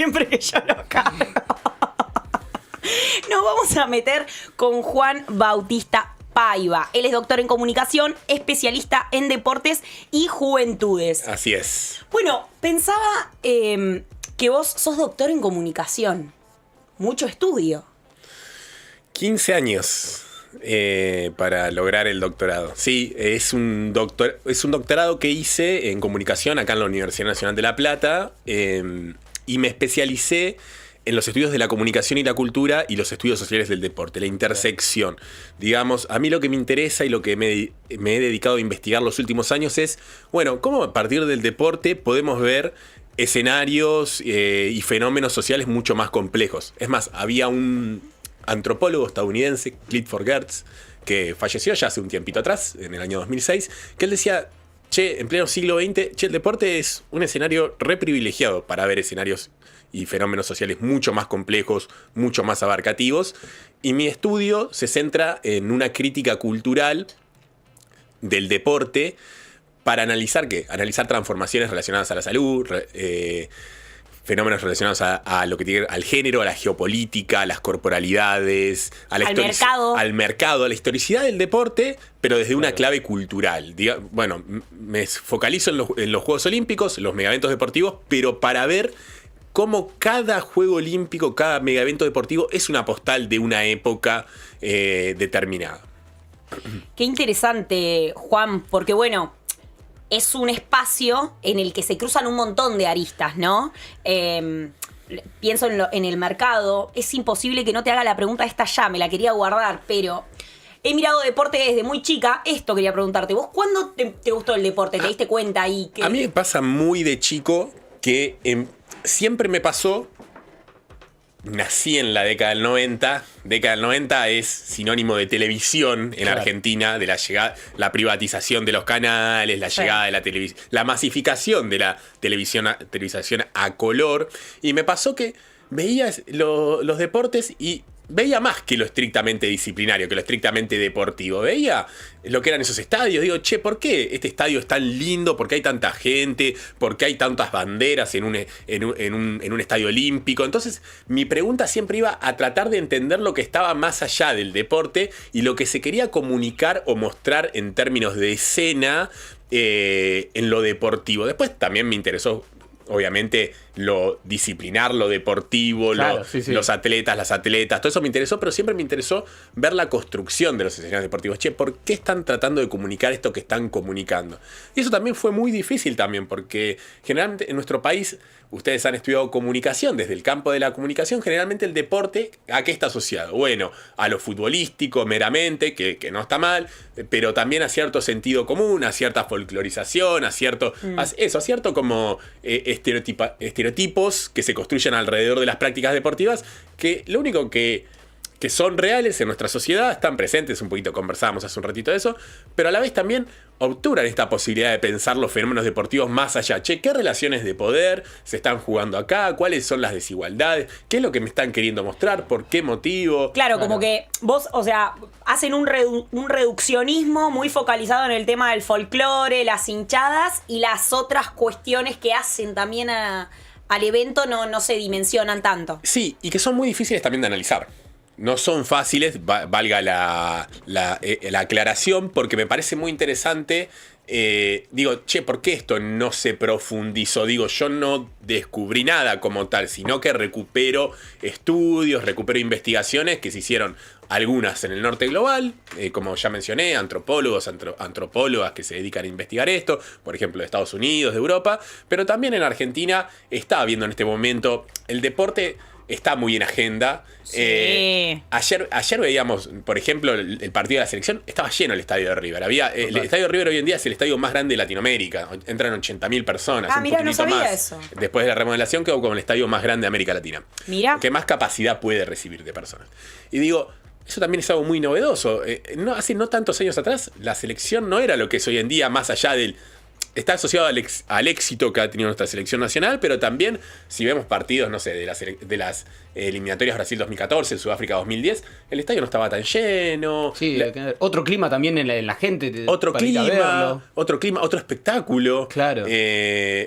siempre que yo lo cargo. Nos vamos a meter con Juan Bautista Paiva. Él es doctor en comunicación, especialista en deportes y juventudes. Así es. Bueno, pensaba que vos sos doctor en comunicación. Mucho estudio. 15 años para lograr el doctorado. Sí, es un doctorado que hice en comunicación acá en la Universidad Nacional de La Plata y me especialicé en los estudios de la comunicación y la cultura y los estudios sociales del deporte, la intersección. Digamos, a mí lo que me interesa y lo que me he dedicado a investigar los últimos años es, bueno, cómo a partir del deporte podemos ver escenarios y fenómenos sociales mucho más complejos. Es más, había un antropólogo estadounidense, Clifford Geertz, que falleció ya hace un tiempito atrás, en el año 2006, que él decía, en pleno siglo XX, el deporte es un escenario re privilegiado para ver escenarios y fenómenos sociales mucho más complejos, mucho más abarcativos. Y mi estudio se centra en una crítica cultural del deporte para analizar analizar transformaciones relacionadas a la salud, fenómenos relacionados a lo que tiene al género, a la geopolítica, a las corporalidades, al mercado, a la historicidad del deporte, pero desde una clave cultural. Bueno, me focalizo en los Juegos Olímpicos, los megaeventos deportivos, pero para ver cómo cada Juego Olímpico, cada megaevento deportivo es una postal de una época determinada. Qué interesante, Juan, porque bueno, es un espacio en el que se cruzan un montón de aristas, ¿no? Pienso en el mercado. Es imposible que no te haga la pregunta esta ya, me la quería guardar, pero he mirado deporte desde muy chica. Esto quería preguntarte. ¿Vos cuándo te gustó el deporte? ¿Te diste cuenta ahí? A mí me pasa muy de chico que siempre me pasó. Nací en la década del 90. Década del 90 es sinónimo de televisión en Argentina, de la llegada, la privatización de los canales, la llegada de la televisión, la masificación de la televisación a color. Y me pasó que veía los deportes y veía más que lo estrictamente disciplinario, que lo estrictamente deportivo. Veía lo que eran esos estadios. Digo, ¿por qué este estadio es tan lindo? ¿Por qué hay tanta gente? ¿Por qué hay tantas banderas en un estadio olímpico? Entonces, mi pregunta siempre iba a tratar de entender lo que estaba más allá del deporte y lo que se quería comunicar o mostrar en términos de escena en lo deportivo. Después también me interesó, obviamente, lo disciplinar, lo deportivo, claro, los atletas, las atletas, todo eso me interesó, pero siempre me interesó ver la construcción de los escenarios deportivos. ¿Por qué están tratando de comunicar esto que están comunicando? Y eso también fue muy difícil también, porque generalmente en nuestro país, ustedes han estudiado comunicación, desde el campo de la comunicación, generalmente el deporte, ¿a qué está asociado? Bueno, a lo futbolístico meramente, que no está mal, pero también a cierto sentido común, a cierta folclorización, a cierto como estereotipos que se construyen alrededor de las prácticas deportivas, que lo único que son reales en nuestra sociedad, están presentes, un poquito conversábamos hace un ratito de eso, pero a la vez también obturan esta posibilidad de pensar los fenómenos deportivos más allá. ¿Qué relaciones de poder se están jugando acá? ¿Cuáles son las desigualdades? ¿Qué es lo que me están queriendo mostrar? ¿Por qué motivo? Claro, como que vos, o sea, hacen un reduccionismo muy focalizado en el tema del folclore, las hinchadas y las otras cuestiones que hacen también al evento no se dimensionan tanto. Sí, y que son muy difíciles también de analizar. No son fáciles, valga la aclaración, porque me parece muy interesante. ¿Por qué esto no se profundizó? Yo no descubrí nada como tal, sino que recupero estudios, recupero investigaciones que se hicieron, algunas en el norte global, como ya mencioné, antropólogos, antropólogas que se dedican a investigar esto, por ejemplo, de Estados Unidos, de Europa, pero también en Argentina está habiendo en este momento el deporte. Está muy en agenda. Sí. Ayer veíamos, por ejemplo, el partido de la selección. Estaba lleno el estadio de River. El estadio de River hoy en día es el estadio más grande de Latinoamérica. Entran 80.000 personas. Mira, no sabía más. Eso. Después de la remodelación quedó como el estadio más grande de América Latina. Mira. Que más capacidad puede recibir de personas. Y eso también es algo muy novedoso. Hace no tantos años atrás, la selección no era lo que es hoy en día, más allá está asociado al éxito que ha tenido nuestra selección nacional, pero también, si vemos partidos, no sé, de las eliminatorias Brasil 2014, Sudáfrica 2010, el estadio no estaba tan lleno. Sí, otro clima también en la gente. Otro clima, otro espectáculo. Claro.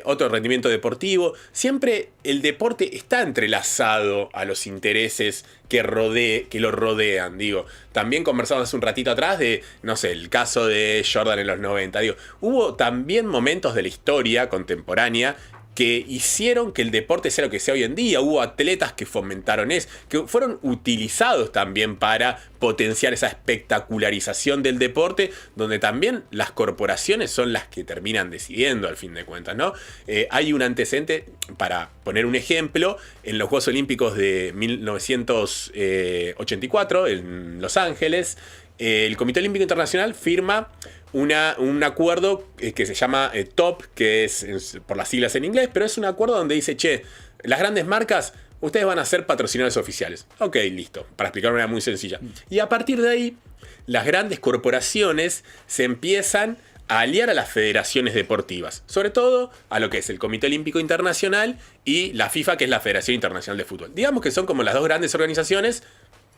Otro rendimiento deportivo. Siempre el deporte está entrelazado a los intereses que lo rodean, digo. También conversamos hace un ratito atrás de, no sé, el caso de Jordan en los 90. Digo, hubo también momentos de la historia contemporánea que hicieron que el deporte sea lo que sea hoy en día. Hubo atletas que fomentaron eso, que fueron utilizados también para potenciar esa espectacularización del deporte, donde también las corporaciones son las que terminan decidiendo al fin de cuentas, ¿no? Hay un antecedente, para poner un ejemplo, en los Juegos Olímpicos de 1984 en Los Ángeles, el Comité Olímpico Internacional firma un acuerdo que se llama TOP, que es por las siglas en inglés, pero es un acuerdo donde dice, che, las grandes marcas, ustedes van a ser patrocinadores oficiales. Ok, listo, para explicar de una manera muy sencilla. Y a partir de ahí, las grandes corporaciones se empiezan a aliar a las federaciones deportivas, sobre todo a lo que es el Comité Olímpico Internacional y la FIFA, que es la Federación Internacional de Fútbol. Digamos que son como las dos grandes organizaciones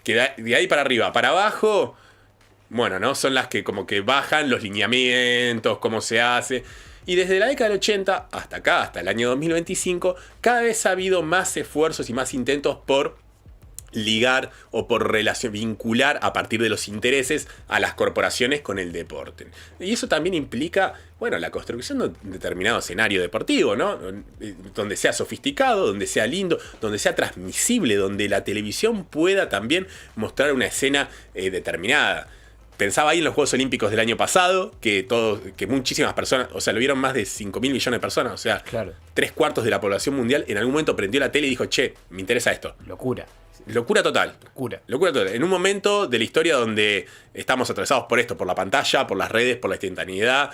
que de ahí para arriba, para abajo, bueno, ¿no? Son las que como que bajan los lineamientos, cómo se hace. Y desde la década del 80 hasta acá, hasta el año 2025, cada vez ha habido más esfuerzos y más intentos por ligar o por vincular a partir de los intereses a las corporaciones con el deporte. Y eso también implica, bueno, la construcción de un determinado escenario deportivo, ¿no? Donde sea sofisticado, donde sea lindo, donde sea transmisible, donde la televisión pueda también mostrar una escena determinada. Pensaba ahí en los Juegos Olímpicos del año pasado, que muchísimas personas, o sea, lo vieron más de 5.000 millones de personas, o sea, claro, 3/4 de la población mundial en algún momento prendió la tele y dijo, che, me interesa esto. Locura. Locura total. Locura total. En un momento de la historia donde estamos atravesados por esto, por la pantalla, por las redes, por la instantaneidad.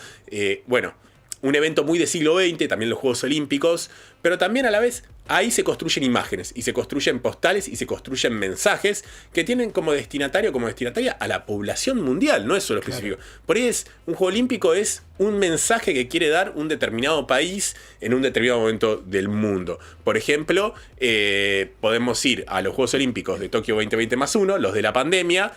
Bueno, un evento muy de siglo XX, también los Juegos Olímpicos, pero también a la vez ahí se construyen imágenes, y se construyen postales, y se construyen mensajes que tienen como destinatario, como destinataria a la población mundial, no es solo específico. Claro. Por ahí un Juego Olímpico es un mensaje que quiere dar un determinado país en un determinado momento del mundo. Por ejemplo, podemos ir a los Juegos Olímpicos de Tokio 2020+1, los de la pandemia.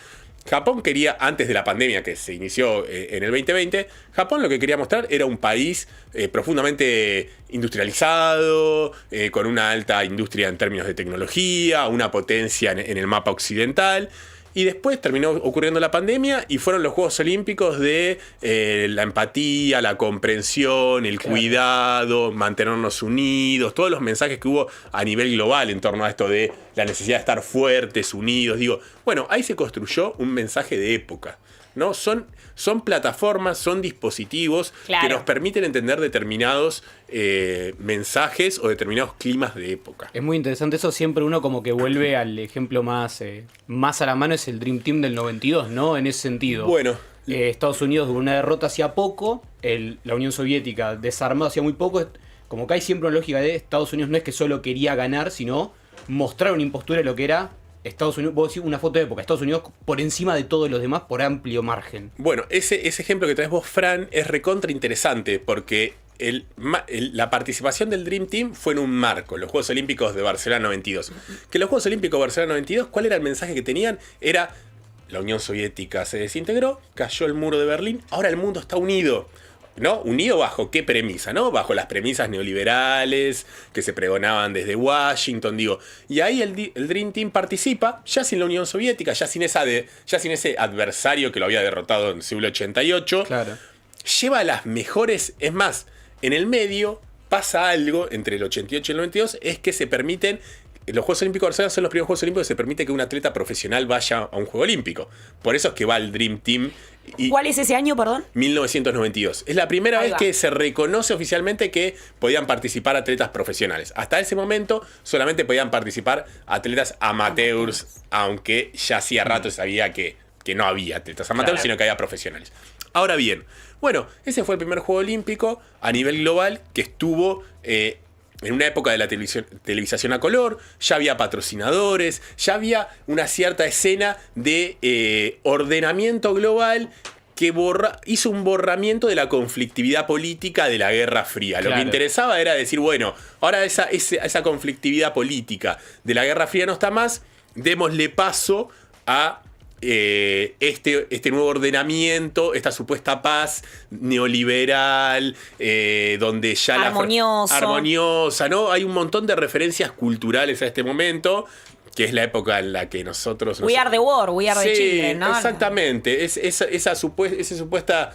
Japón quería, antes de la pandemia que se inició en el 2020, Japón lo que quería mostrar era un país profundamente industrializado, con una alta industria en términos de tecnología, una potencia en el mapa occidental. Y después terminó ocurriendo la pandemia y fueron los Juegos Olímpicos de la empatía, la comprensión, el cuidado, mantenernos unidos, todos los mensajes que hubo a nivel global en torno a esto de la necesidad de estar fuertes, unidos. Digo, bueno, ahí se construyó un mensaje de época, ¿no? Son plataformas, son dispositivos que nos permiten entender determinados mensajes o determinados climas de época. Es muy interesante eso, siempre uno como que vuelve al ejemplo más a la mano, es el Dream Team del 92, ¿no? En ese sentido. Bueno. Estados Unidos de una derrota hacía poco, la Unión Soviética desarmada hacía muy poco, como que hay siempre una lógica de Estados Unidos no es que solo quería ganar, sino mostrar una impostura de lo que era Estados Unidos, vos decís una foto de época, Estados Unidos por encima de todos los demás por amplio margen. Bueno, ese ejemplo que traes vos, Fran, es recontra interesante porque la participación del Dream Team fue en un marco, los Juegos Olímpicos de Barcelona 92. Que los Juegos Olímpicos de Barcelona 92, ¿cuál era el mensaje que tenían? Era, la Unión Soviética se desintegró, cayó el muro de Berlín, ahora el mundo está unido. ¿No? ¿Unido bajo qué premisa? ¿No? Bajo las premisas neoliberales que se pregonaban desde Washington, digo. Y ahí el Dream Team participa, ya sin la Unión Soviética, ya sin ese adversario que lo había derrotado en el siglo 88. Claro. Lleva las mejores, es más, en el medio pasa algo entre el 88 y el 92, es que se permiten. Los Juegos Olímpicos de Barcelona son los primeros Juegos Olímpicos que se permite que un atleta profesional vaya a un Juego Olímpico. Por eso es que va el Dream Team. ¿Cuál es ese año, perdón? 1992. Es la primera vez que se reconoce oficialmente que podían participar atletas profesionales. Hasta ese momento solamente podían participar atletas amateurs, aunque ya hacía rato sabía que no había atletas amateurs, sino que había profesionales. Ahora bien, bueno, ese fue el primer Juego Olímpico a nivel global que estuvo en una época de la televisación a color, ya había patrocinadores, ya había una cierta escena de ordenamiento global que hizo un borramiento de la conflictividad política de la Guerra Fría. Lo que interesaba era decir, bueno, ahora esa conflictividad política de la Guerra Fría no está más, démosle paso a este nuevo ordenamiento, esta supuesta paz neoliberal, donde ya armoniosa, ¿no? Hay un montón de referencias culturales a este momento, que es la época en la que nosotros... We are the war, we are the children, ¿no? Exactamente. Esa supuesta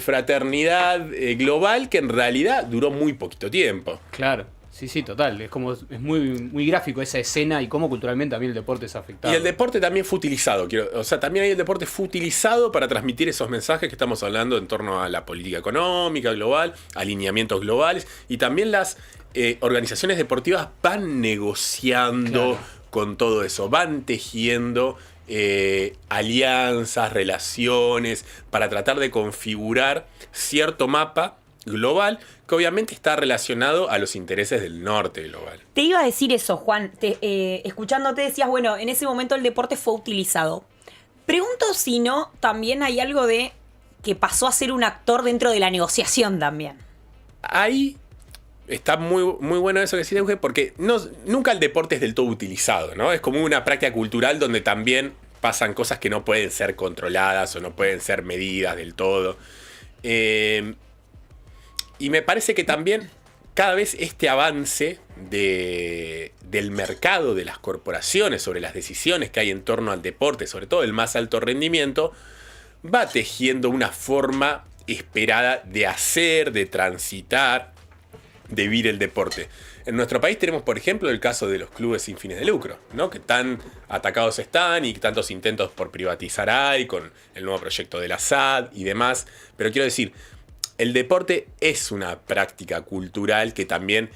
fraternidad global que en realidad duró muy poquito tiempo. Claro. Sí, total. Es muy gráfico esa escena y cómo culturalmente también el deporte es afectado. Y el deporte también fue utilizado. También el deporte fue utilizado para transmitir esos mensajes que estamos hablando en torno a la política económica global, alineamientos globales. Y también las organizaciones deportivas van negociando con todo eso. Van tejiendo alianzas, relaciones, para tratar de configurar cierto mapa global que obviamente está relacionado a los intereses del norte global. Te iba a decir eso, Juan. Escuchándote decías, bueno, en ese momento el deporte fue utilizado. Pregunto si no también hay algo de que pasó a ser un actor dentro de la negociación también. Ahí está muy, muy bueno eso que decís, Euge, porque nunca el deporte es del todo utilizado, ¿no? Es como una práctica cultural donde también pasan cosas que no pueden ser controladas o no pueden ser medidas del todo. Y me parece que también cada vez este avance del mercado de las corporaciones sobre las decisiones que hay en torno al deporte, sobre todo el más alto rendimiento, va tejiendo una forma esperada de hacer, de transitar, de vivir el deporte. En nuestro país tenemos, por ejemplo, el caso de los clubes sin fines de lucro, ¿no? Que tan atacados están y tantos intentos por privatizar hay con el nuevo proyecto de la SAD y demás. Pero quiero decir, el deporte es una práctica cultural que también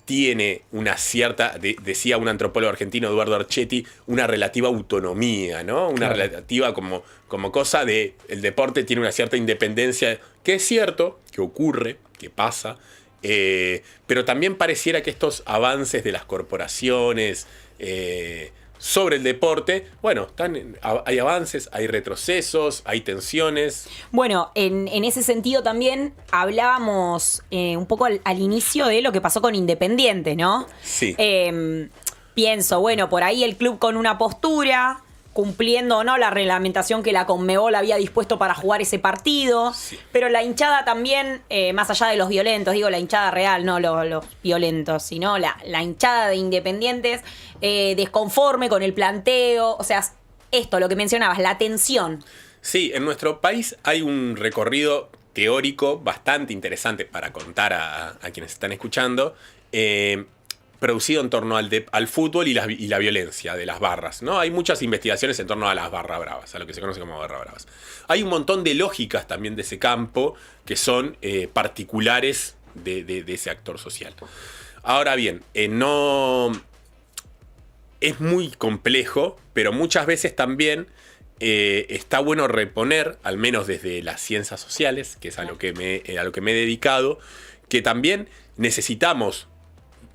tiene una cierta, decía un antropólogo argentino, Eduardo Archetti, una relativa autonomía, ¿no? Una relativa como cosa de... El deporte tiene una cierta independencia, que es cierto, que ocurre, que pasa, pero también pareciera que estos avances de las corporaciones sobre el deporte, bueno, hay avances, hay retrocesos, hay tensiones. Bueno, en ese sentido también hablábamos un poco al inicio de lo que pasó con Independiente, ¿no? Sí. Pienso, bueno, por ahí el club con una postura, cumpliendo o no la reglamentación que la Conmebol había dispuesto para jugar ese partido, pero la hinchada también, más allá de los violentos, digo la hinchada real, no los violentos, sino la hinchada de Independientes, desconforme con el planteo, o sea, esto, lo que mencionabas, la tensión. Sí, en nuestro país hay un recorrido teórico bastante interesante para contar a quienes están escuchando, producido en torno al fútbol y la violencia de las barras, ¿no? Hay muchas investigaciones en torno a las barras bravas, a lo que se conoce como barras bravas. Hay un montón de lógicas también de ese campo que son particulares de ese actor social. Ahora bien, no es muy complejo, pero muchas veces también está bueno reponer, al menos desde las ciencias sociales, que es a lo que me he dedicado, que también necesitamos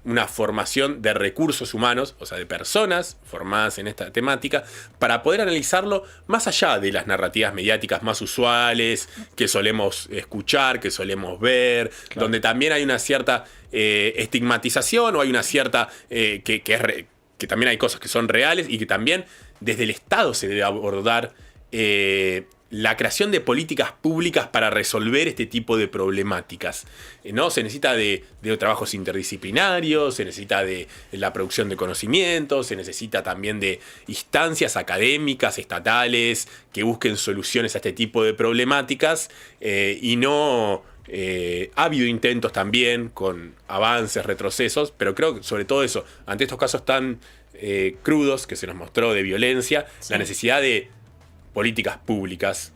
una formación de recursos humanos, o sea, de personas formadas en esta temática, para poder analizarlo más allá de las narrativas mediáticas más usuales que solemos escuchar, que solemos ver, donde también hay una cierta estigmatización o hay una cierta... que también hay cosas que son reales y que también desde el Estado se debe abordar la creación de políticas públicas para resolver este tipo de problemáticas, ¿no? Se necesita de trabajos interdisciplinarios, se necesita de la producción de conocimientos, se necesita también de instancias académicas, estatales, que busquen soluciones a este tipo de problemáticas y no... ha habido intentos también con avances, retrocesos, pero creo que sobre todo eso, ante estos casos tan crudos que se nos mostró de violencia, la necesidad de políticas públicas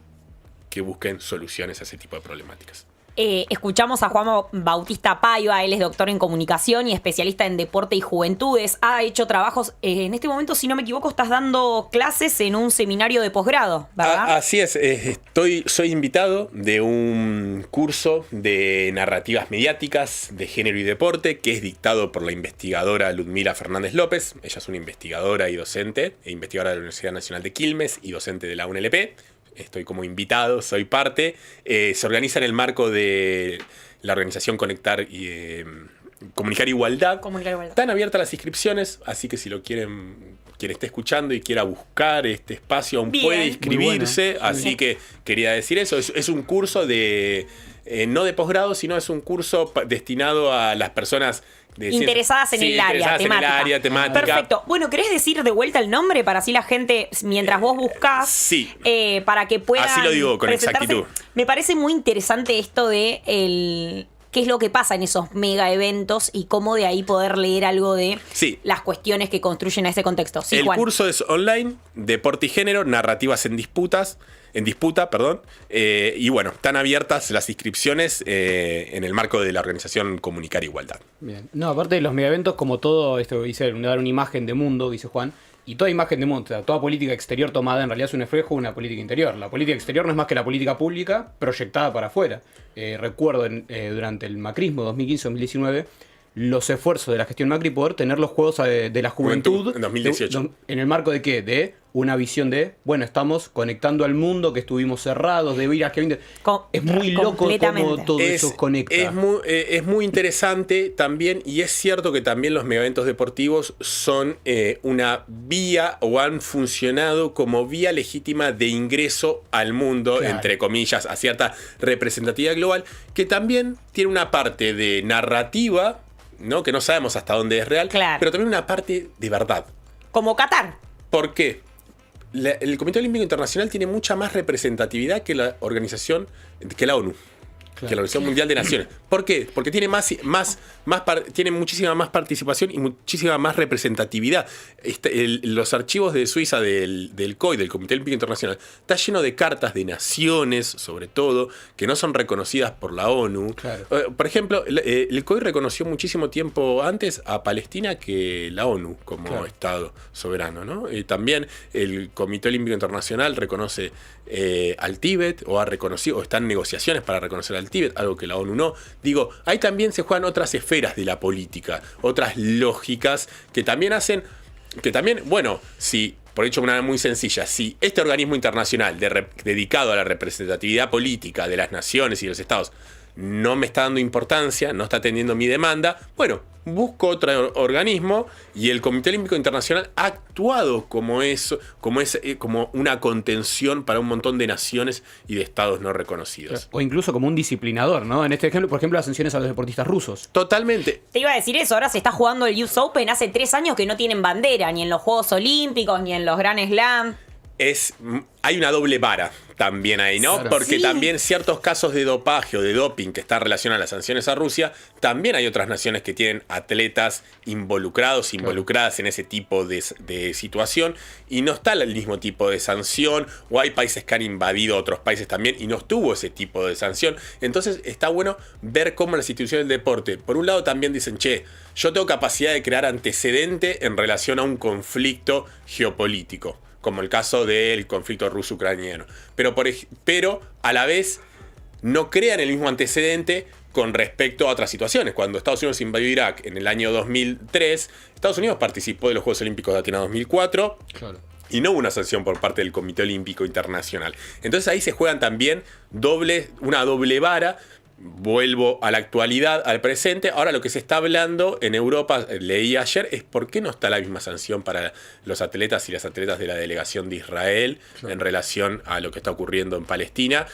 que busquen soluciones a ese tipo de problemáticas. Escuchamos a Juan Bautista Paiva, él es doctor en comunicación y especialista en deporte y juventudes. Ha hecho trabajos, en este momento, si no me equivoco, estás dando clases en un seminario de posgrado, ¿verdad? Así es, soy invitado de un curso de narrativas mediáticas de género y deporte que es dictado por la investigadora Ludmila Fernández López. Ella es una investigadora y docente, investigadora de la Universidad Nacional de Quilmes y docente de la UNLP. estoy como invitado, soy parte. Se organiza en el marco de la organización Comunicar Igualdad. Comunicar Igualdad. Están abiertas las inscripciones, así que si lo quieren, quien esté escuchando y quiera buscar este espacio, aún Bien. puede inscribirse. Muy bueno. Así que quería decir eso. Es un curso de no de posgrado, sino es un curso destinado a las personas interesadas en el área temática. Perfecto. Bueno, ¿querés decir de vuelta el nombre para así la gente, mientras vos buscás, sí, para que puedan así lo digo con presentarse? exactitud. Me parece muy interesante esto de qué es lo que pasa en esos mega eventos y cómo de ahí poder leer algo de las cuestiones que construyen a ese contexto. Sí, el Juan. curso es online, deporte y género, narrativas en disputa, y bueno, están abiertas las inscripciones en el marco de la organización Comunicar Igualdad. Bien. No, aparte de los megaeventos, como todo, esto dice, dar una imagen de mundo, dice Juan, y toda imagen de mundo, o sea, toda política exterior tomada en realidad es un reflejo de una política interior. La política exterior no es más que la política pública proyectada para afuera. Recuerdo durante el macrismo 2015-2019 los esfuerzos de la gestión Macri por tener los Juegos de la Juventud en 2018. ¿En el marco de qué? De una visión de, bueno, estamos conectando al mundo, que estuvimos cerrados, de ir a que... Es muy loco cómo todo eso conecta. Es muy interesante también, y es cierto que también los megaeventos deportivos son una vía, o han funcionado como vía legítima de ingreso al mundo, claro, entre comillas, a cierta representatividad global, que también tiene una parte de narrativa, ¿no? Que no sabemos hasta dónde es real, claro, pero también una parte de verdad. Como Qatar. ¿Por qué? El Comité Olímpico Internacional tiene mucha más representatividad que la organización, que la ONU, claro, que la Organización Mundial de Naciones. ¿Por qué? Porque tiene tiene muchísima más participación y muchísima más representatividad. Los archivos de Suiza del COI, del Comité Olímpico Internacional, está lleno de cartas de naciones, sobre todo, que no son reconocidas por la ONU. Claro. Por ejemplo, el COI reconoció muchísimo tiempo antes a Palestina que la ONU como claro, Estado soberano, ¿no? También el Comité Olímpico Internacional reconoce al Tíbet, o ha reconocido, o está en negociaciones para reconocer al Tíbet, algo que la ONU no. Digo, ahí también se juegan otras esferas de la política, otras lógicas que también hacen, bueno, si, por hecho, una manera muy sencilla, si este organismo internacional dedicado a la representatividad política de las naciones y de los estados no me está dando importancia, no está atendiendo mi demanda, bueno, busco otro organismo, y el Comité Olímpico Internacional ha actuado como una contención para un montón de naciones y de estados no reconocidos. O incluso como un disciplinador, ¿no? En este ejemplo, por ejemplo, las sanciones a los deportistas rusos. Totalmente. Te iba a decir eso, ahora se está jugando el US Open, hace 3 años que no tienen bandera, ni en los Juegos Olímpicos, ni en los Grand Slam. Hay una doble vara también ahí, ¿no? Claro. Porque sí, también ciertos casos de dopaje o de doping que están relacionados a las sanciones a Rusia, también hay otras naciones que tienen atletas involucradas en ese tipo de situación, y no está el mismo tipo de sanción, o hay países que han invadido otros países también y no estuvo ese tipo de sanción. Entonces está bueno ver cómo las instituciones del deporte, por un lado, también dicen, che, yo tengo capacidad de crear antecedente en relación a un conflicto geopolítico, como el caso del conflicto ruso-ucraniano. Pero a la vez no crean el mismo antecedente con respecto a otras situaciones. Cuando Estados Unidos invadió Irak en el año 2003, Estados Unidos participó de los Juegos Olímpicos de Atenas 2004. Claro. Y no hubo una sanción por parte del Comité Olímpico Internacional. Entonces ahí se juegan también una doble vara. Vuelvo a la actualidad, al presente. Ahora lo que se está hablando en Europa, leí ayer, es por qué no está la misma sanción para los atletas y las atletas de la delegación de Israel, claro, en relación a lo que está ocurriendo en Palestina.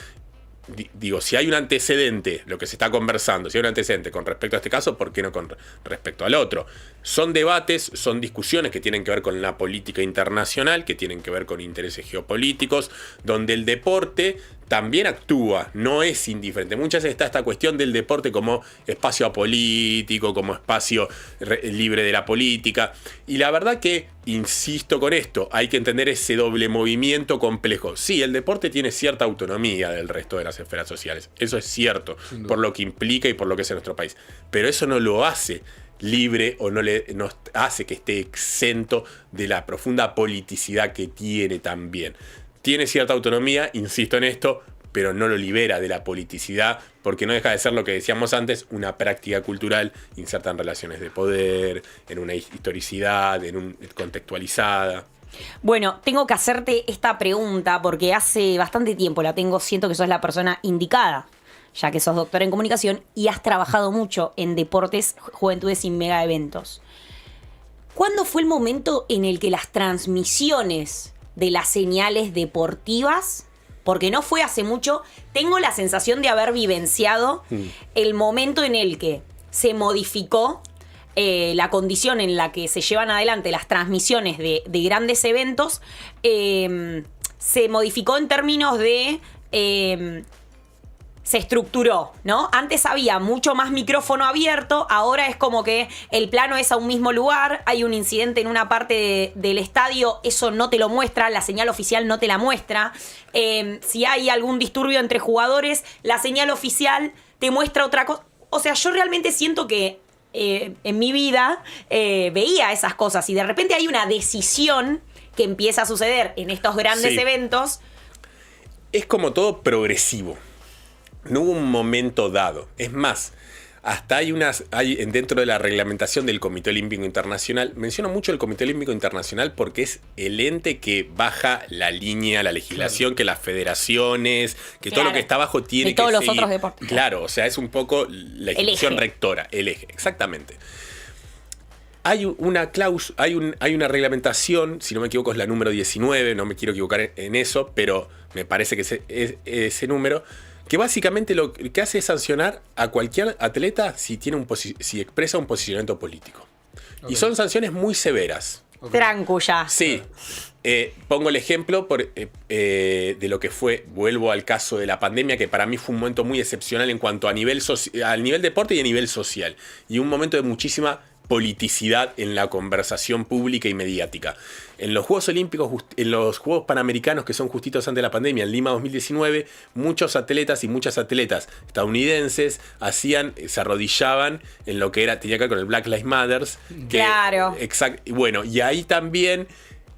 Digo, si hay un antecedente, lo que se está conversando, si hay un antecedente con respecto a este caso, ¿por qué no con respecto al otro? Son debates, son discusiones que tienen que ver con la política internacional, que tienen que ver con intereses geopolíticos, donde el deporte también actúa, no es indiferente. Muchas veces está esta cuestión del deporte como espacio apolítico, como espacio libre de la política. Y la verdad que, insisto con esto, hay que entender ese doble movimiento complejo. Sí, el deporte tiene cierta autonomía del resto de las esferas sociales. Eso es cierto, por lo que implica y por lo que es en nuestro país. Pero eso no lo hace libre, o no hace que esté exento de la profunda politicidad que tiene también. Tiene cierta autonomía, insisto en esto, pero no lo libera de la politicidad, porque no deja de ser lo que decíamos antes, una práctica cultural inserta en relaciones de poder, en una historicidad, contextualizada. Bueno, tengo que hacerte esta pregunta porque hace bastante tiempo la tengo, siento que sos la persona indicada, ya que sos doctor en comunicación y has trabajado mucho en deportes, juventudes y mega eventos. ¿Cuándo fue el momento en el que las transmisiones de las señales deportivas, porque no fue hace mucho, tengo la sensación de haber vivenciado el momento en el que se modificó la condición en la que se llevan adelante las transmisiones de grandes eventos, se modificó en términos de... se estructuró, ¿no? Antes había mucho más micrófono abierto, ahora es como que el plano es a un mismo lugar, hay un incidente en una parte del estadio, eso no te lo muestra, la señal oficial no te la muestra. Si hay algún disturbio entre jugadores, la señal oficial te muestra otra cosa. O sea, yo realmente siento que en mi vida veía esas cosas y de repente hay una decisión que empieza a suceder en estos grandes eventos. Es como todo progresivo. No hubo un momento dado. Es más, hasta hay dentro de la reglamentación del Comité Olímpico Internacional, menciono mucho el Comité Olímpico Internacional porque es el ente que baja la línea, la legislación, que las federaciones, que todo lo que está abajo tiene que seguir. Y todos los otros deportes. Claro, o sea, es un poco la institución rectora, el eje, exactamente. Hay una hay una reglamentación, si no me equivoco es la número 19, no me quiero equivocar en eso, pero me parece que es ese número, que básicamente lo que hace es sancionar a cualquier atleta si expresa un posicionamiento político. Okay. Y son sanciones muy severas. Okay. Tranquila. Sí. Pongo el ejemplo de lo que fue, vuelvo al caso de la pandemia, que para mí fue un momento muy excepcional en cuanto a nivel deporte y a nivel social. Y un momento de muchísima politicidad en la conversación pública y mediática. En los Juegos Olímpicos, en los Juegos Panamericanos que son justitos antes de la pandemia, en Lima 2019, muchos atletas y muchas atletas estadounidenses se arrodillaban en lo que tenía que ver con el Black Lives Matter. Claro. Exacto. Bueno, y ahí también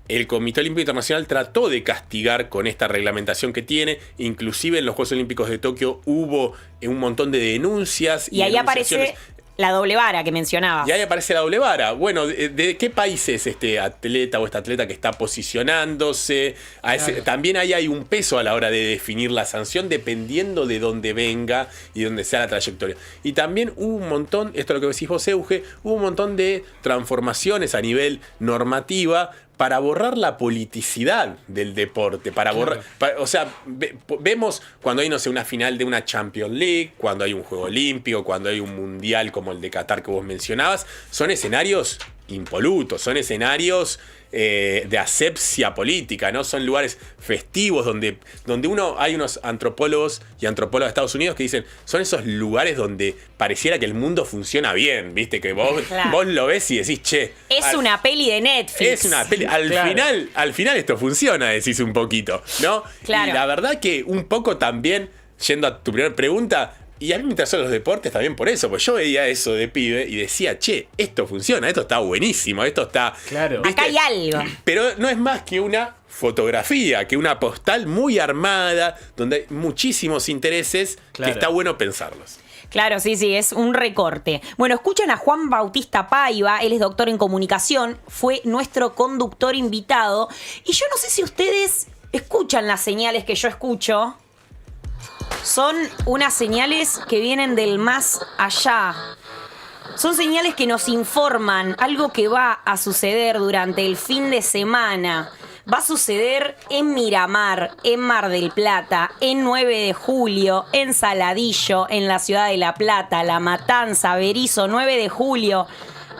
el Comité Olímpico Internacional trató de castigar con esta reglamentación que tiene. Inclusive en los Juegos Olímpicos de Tokio hubo un montón de denuncias. Y ahí aparece la doble vara que mencionabas. Y ahí aparece la doble vara. Bueno, ¿de qué país es este atleta o esta atleta que está posicionándose? Claro. También ahí hay un peso a la hora de definir la sanción dependiendo de dónde venga y dónde sea la trayectoria. Y también hubo un montón, esto es lo que decís vos, Euge, hubo un montón de transformaciones a nivel normativa para borrar la politicidad del deporte, para borrar, o sea, vemos cuando hay, no sé, una final de una Champions League, cuando hay un Juego Olímpico, cuando hay un Mundial como el de Qatar que vos mencionabas, son escenarios impolutos, son escenarios de asepsia política, ¿no? Son lugares festivos donde hay unos antropólogos y antropólogas de Estados Unidos que dicen, son esos lugares donde pareciera que el mundo funciona bien, ¿viste? Que vos lo ves y decís, che. Es una peli de Netflix. Es una peli. Al final esto funciona, decís un poquito, ¿no? Claro. Y la verdad que un poco también, yendo a tu primera pregunta, y a mí me interesan los deportes también por eso, pues yo veía eso de pibe y decía, che, esto funciona, esto está buenísimo, esto está... Claro. Acá hay algo. Pero no es más que una fotografía, que una postal muy armada, donde hay muchísimos intereses que está bueno pensarlos. Claro, sí, es un recorte. Bueno, escuchan a Juan Bautista Paiva, él es doctor en comunicación, fue nuestro conductor invitado, y yo no sé si ustedes escuchan las señales que yo escucho. Son unas señales que vienen del más allá. Son señales que nos informan algo que va a suceder durante el fin de semana. Va a suceder en Miramar, en Mar del Plata, en 9 de julio, en Saladillo, en la ciudad de La Plata, La Matanza, Berizo, 9 de julio.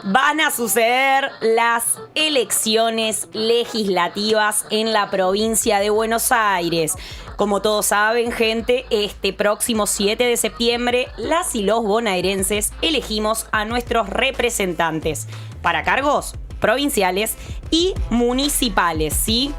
Van a suceder las elecciones legislativas en la provincia de Buenos Aires. Como todos saben, gente, este próximo 7 de septiembre, las y los bonaerenses elegimos a nuestros representantes para cargos provinciales y municipales, ¿sí?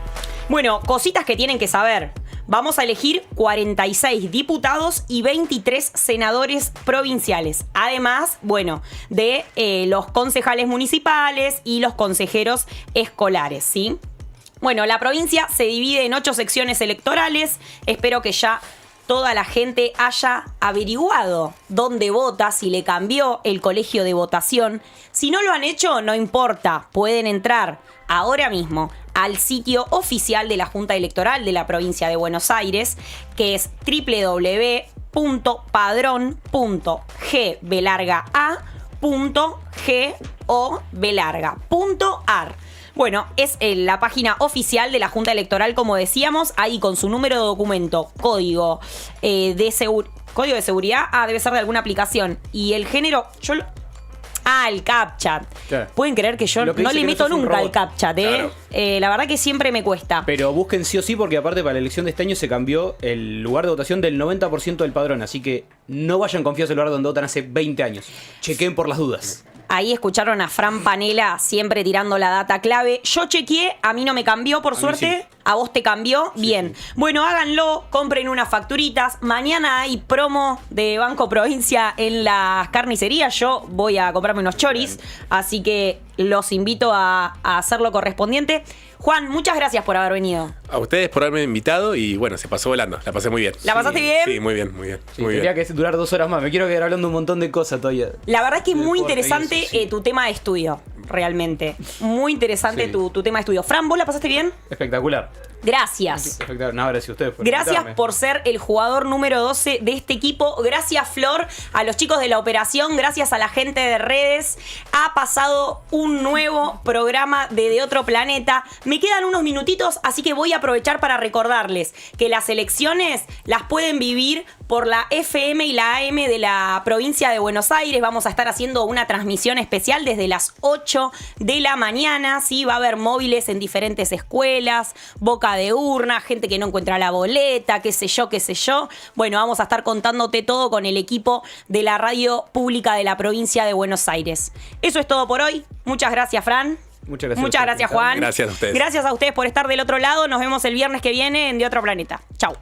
Bueno, cositas que tienen que saber. Vamos a elegir 46 diputados y 23 senadores provinciales. Además, bueno, de los concejales municipales y los consejeros escolares, ¿sí? Bueno, la provincia se divide en 8 secciones electorales. Espero que ya toda la gente haya averiguado dónde vota, si le cambió el colegio de votación. Si no lo han hecho, no importa. Pueden entrar ahora mismo al sitio oficial de la Junta Electoral de la provincia de Buenos Aires, que es www.padron.g_a.ar. Bueno, es la página oficial de la Junta Electoral, como decíamos, ahí con su número de documento, código de seguridad, debe ser de alguna aplicación. Y el género, el CAPTCHA. Claro. Pueden creer que yo Lo que no dice le que meto no sos un nunca al robot. CAPTCHA, Claro. La verdad que siempre me cuesta. Pero busquen sí o sí, porque aparte para la elección de este año se cambió el lugar de votación del 90% del padrón. Así que no vayan confiados en el lugar donde votan hace 20 años. Chequen por las dudas. Ahí escucharon a Fran Panela siempre tirando la data clave. Yo chequeé, a mí no me cambió, por mí suerte. sí. ¿A vos te cambió? Bien. Bueno, háganlo, compren unas facturitas. Mañana hay promo de Banco Provincia en las carnicerías. Yo voy a comprarme unos choris, así que los invito a hacer lo correspondiente. Juan, muchas gracias por haber venido. A ustedes por haberme invitado y bueno, se pasó volando. La pasé muy bien. ¿La pasaste bien? Sí, muy bien, muy bien. Sí, muy tendría bien. que durar 2 horas más. Me quiero quedar hablando un montón de cosas todavía. La verdad es que es muy Deporte y interesante eso, sí. tu tema de estudio, realmente. Muy interesante Sí. tu tema de estudio. Fran, ¿vos la pasaste bien? Espectacular. Gracias. Espectacular. No, gracias a ustedes por Gracias invitarme. por ser el jugador número 12 de este equipo. Gracias, Flor, a los chicos de la operación. Gracias a la gente de redes. Ha pasado un nuevo programa de Otro Planeta. Me quedan unos minutitos, así que voy a aprovechar para recordarles que las elecciones las pueden vivir por la FM y la AM de la provincia de Buenos Aires. Vamos a estar haciendo una transmisión especial desde las 8 de la mañana. ¿Sí? Va a haber móviles en diferentes escuelas, boca de urna, gente que no encuentra la boleta, qué sé yo, qué sé yo. Bueno, vamos a estar contándote todo con el equipo de la radio pública de la provincia de Buenos Aires. Eso es todo por hoy. Muchas gracias, Fran. Muchas gracias. Muchas gracias, Juan. Gracias a ustedes. Gracias a ustedes por estar del otro lado. Nos vemos el viernes que viene en De Otro Planeta. Chau.